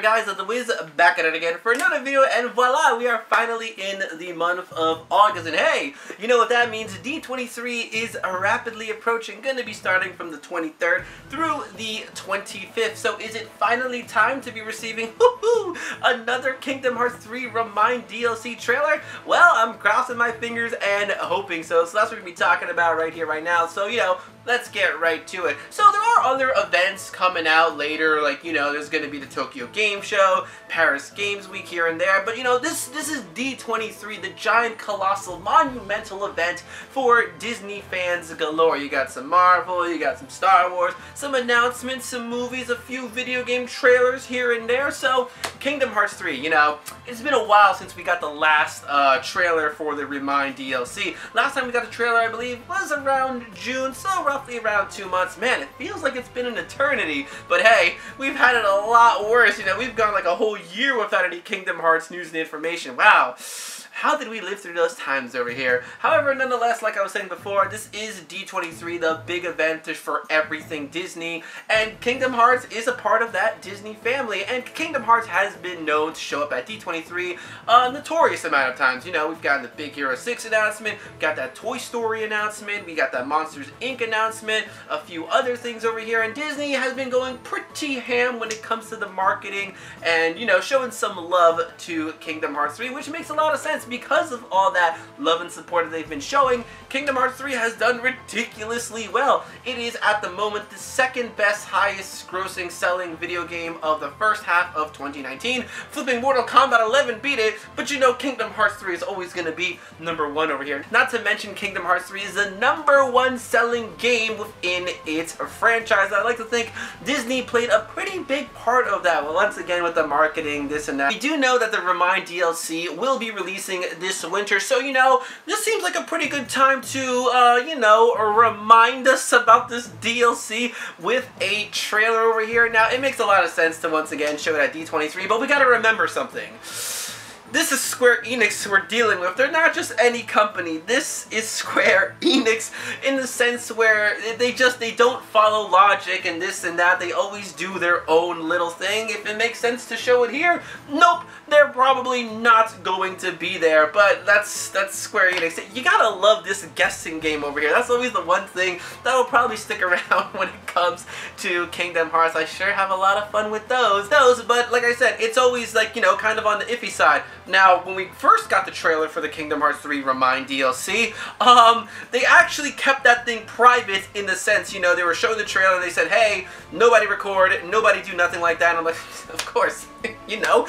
guys, The Wiz back at it again for another video, and voila, we are finally in the month of August, and hey, you know what that means? D23 is rapidly approaching, going to be starting from the 23rd through the 25th, so is it finally time to be receiving another Kingdom Hearts 3 Remind DLC trailer? Well, I'm crossing my fingers and hoping so that's what we're going to be talking about right here, right now, so, you know, let's get right to it. So there are other events coming out later, like, you know, there's going to be the Tokyo Game Show, Paris Games Week here and there, but you know, this is D23, the giant, colossal, monumental event for Disney fans galore. You got some Marvel, you got some Star Wars, some announcements, some movies, a few video game trailers here and there. So Kingdom Hearts 3, you know, it's been a while since we got the last trailer for the Remind DLC. Last time we got the trailer, I believe, was around June, so roughly around 2 months. Man, it feels like it's been an eternity, but hey, we've had it a lot worse. You know, we've gone like a whole year without any Kingdom Hearts news and information. Wow. How did we live through those times over here? However, nonetheless, like I was saying before, this is D23, the big event for everything Disney, and Kingdom Hearts is a part of that Disney family, and Kingdom Hearts has been known to show up at D23 a notorious amount of times. You know, we've gotten the Big Hero 6 announcement, we got that Toy Story announcement, we got that Monsters, Inc. announcement, a few other things over here, and Disney has been going pretty ham when it comes to the marketing and, you know, showing some love to Kingdom Hearts 3, which makes a lot of sense. Because of all that love and support that they've been showing, Kingdom Hearts 3 has done ridiculously well. It is at the moment the second best, highest grossing selling video game of the first half of 2019. Flipping Mortal Kombat 11 beat it, but you know Kingdom Hearts 3 is always going to be #1 over here. Not to mention Kingdom Hearts 3 is the #1 selling game within its franchise. I like to think Disney played a pretty big part of that. Well, once again with the marketing, this and that. We do know that the Remind DLC will be releasing this winter, so you know, this seems like a pretty good time to you know, remind us about this DLC with a trailer over here. Now, it makes a lot of sense to once again show it at D23, but we gotta remember something. This is Square Enix we're dealing with. They're not just any company. This is Square Enix in the sense where they don't follow logic and this and that. They always do their own little thing. If it makes sense to show it here, nope, they're probably not going to be there. But that's Square Enix. You gotta love this guessing game over here. That's always the one thing that will probably stick around when it comes to Kingdom Hearts. I sure have a lot of fun with those. But like I said, it's always like, you know, kind of on the iffy side. Now, when we first got the trailer for the Kingdom Hearts 3 Remind DLC, they actually kept that thing private in the sense, you know, they were showing the trailer and they said, hey, nobody record, nobody do nothing like that. And I'm like, of course, you know,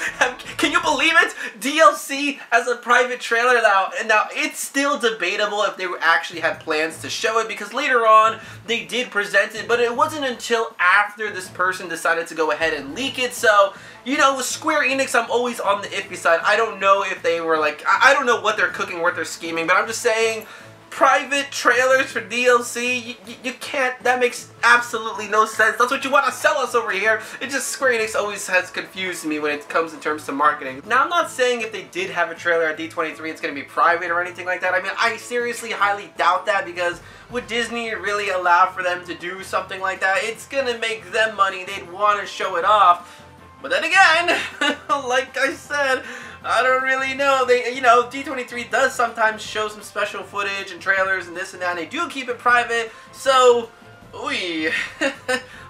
can you believe it? DLC as a private trailer now, and now it's still debatable if they actually had plans to show it, because later on they did present it, but it wasn't until after this person decided to go ahead and leak it. So, you know, with Square Enix, I'm always on the iffy side. I don't know if they were like, I don't know what they're cooking, what they're scheming, but I'm just saying, private trailers for DLC, you can't, that makes absolutely no sense. That's what you want to sell us over here. It just, Square Enix always has confused me when it comes in terms to marketing. Now, I'm not saying if they did have a trailer at D23, it's going to be private or anything like that. I mean, I seriously highly doubt that, because would Disney really allow for them to do something like that? It's going to make them money. They'd want to show it off. But then again, like I said, I don't really know. They, you know, D23 does sometimes show some special footage and trailers and this and that, and they do keep it private, so,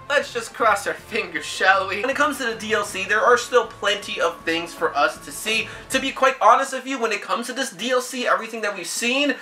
let's just cross our fingers, shall we? When it comes to the DLC, there are still plenty of things for us to see. To be quite honest with you, when it comes to this DLC, everything that we've seen,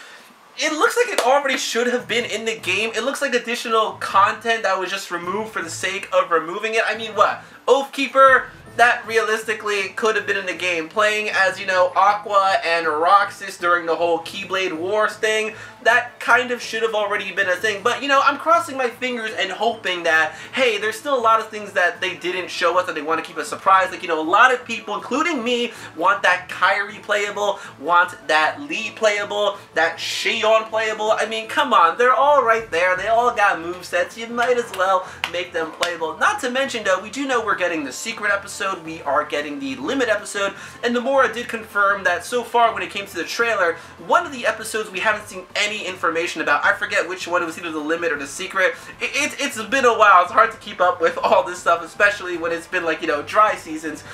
it looks like it already should have been in the game. It looks like additional content that was just removed for the sake of removing it. I mean, what? Oathkeeper? That realistically could have been in the game. Playing as, you know, Aqua and Roxas during the whole Keyblade Wars thing, that kind of should have already been a thing. But, you know, I'm crossing my fingers and hoping that, hey, there's still a lot of things that they didn't show us that they want to keep a surprise. Like, you know, a lot of people, including me, want that Kairi playable, want that Lee playable, that Xion playable. I mean, come on, they're all right there. They all got movesets. You might as well make them playable. Not to mention, though, we do know we're we're getting the secret episode, we are getting the limit episode, and Nomura did confirm that so far when it came to the trailer, one of the episodes we haven't seen any information about. I forget which one, it was either the limit or the secret. It's been a while, it's hard to keep up with all this stuff, especially when it's been like, you know, dry seasons.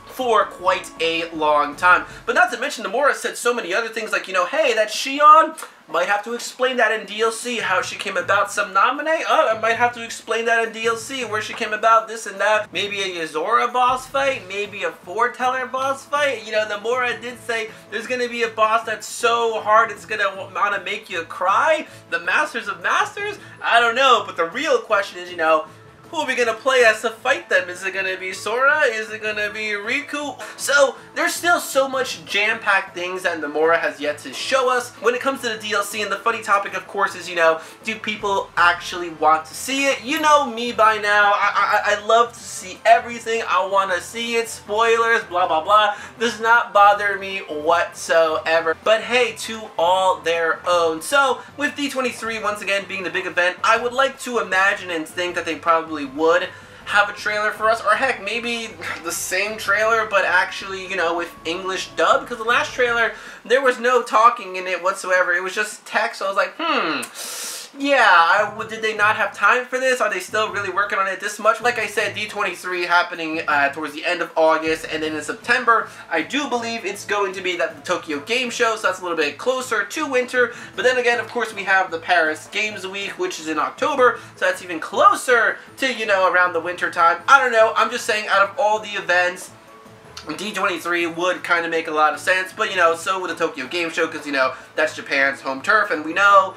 For quite a long time. But not to mention, Nomura said so many other things like, you know, hey, that Shion, might have to explain that in DLC, how she came about. Some nominate, I might have to explain that in DLC, where she came about, this and that. Maybe a Yozora boss fight, maybe a foreteller boss fight. You know, Nomura did say there's going to be a boss that's so hard it's going to want to make you cry. The Masters of Masters? I don't know, but the real question is, you know, who are we going to play as to fight them? Is it going to be Sora? Is it going to be Riku? So, there's still so much jam-packed things that Nomura has yet to show us when it comes to the DLC, and the funny topic, of course, is, you know, do people actually want to see it? You know me by now. I love to see everything. I want to see it. Spoilers, blah, blah, blah. Does not bother me whatsoever. But hey, to all their own. So, with D23, once again, being the big event, I would like to imagine and think that they probably would have a trailer for us, or heck, maybe the same trailer but actually, you know, with English dub, because the last trailer there was no talking in it whatsoever. It was just text. So I was like, yeah, did they not have time for this? Are they still really working on it this much? Like I said, D23 happening towards the end of August, and then in September, I do believe it's going to be the Tokyo Game Show, so that's a little bit closer to winter. But then again, of course, we have the Paris Games Week, which is in October, so that's even closer to, you know, around the winter time. I don't know, I'm just saying, out of all the events, D23 would kind of make a lot of sense, but, you know, so would the Tokyo Game Show, because, you know, that's Japan's home turf, and we know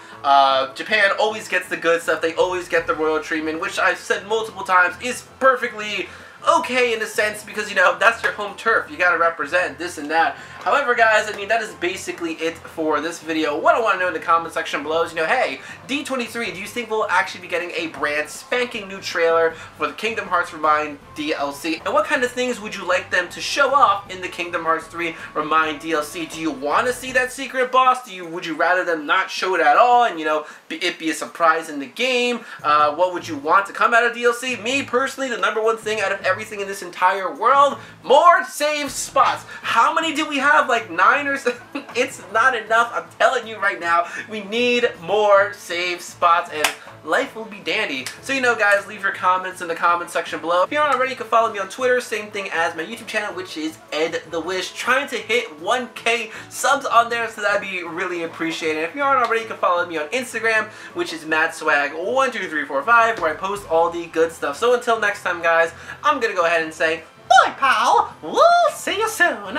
Japan always gets the good stuff. They always get the royal treatment, which I've said multiple times is perfectly okay in a sense, because, you know, that's your home turf. You gotta represent this and that. However, guys, I mean, that is basically it for this video. What I want to know in the comment section below is, you know, hey, D23, do you think we'll actually be getting a brand spanking new trailer for the Kingdom Hearts Remind DLC? And what kind of things would you like them to show off in the Kingdom Hearts 3 Remind DLC? Do you want to see that secret boss? Would you rather them not show it at all and, you know, it be a surprise in the game? What would you want to come out of DLC? Me, personally, the #1 thing out of everything in this entire world, more save spots. How many do we have? Like 9 or so? It's not enough. I'm telling you right now, we need more save spots, and life will be dandy. So, you know, guys, leave your comments in the comment section below. If you aren't already, you can follow me on Twitter, same thing as my YouTube channel, which is Ed the Wish. Trying to hit 1K subs on there, so that'd be really appreciated. If you aren't already, you can follow me on Instagram, which is MattSwag12345, where I post all the good stuff. So until next time, guys, I'm gonna go ahead and say, bye, pal. We'll see you soon.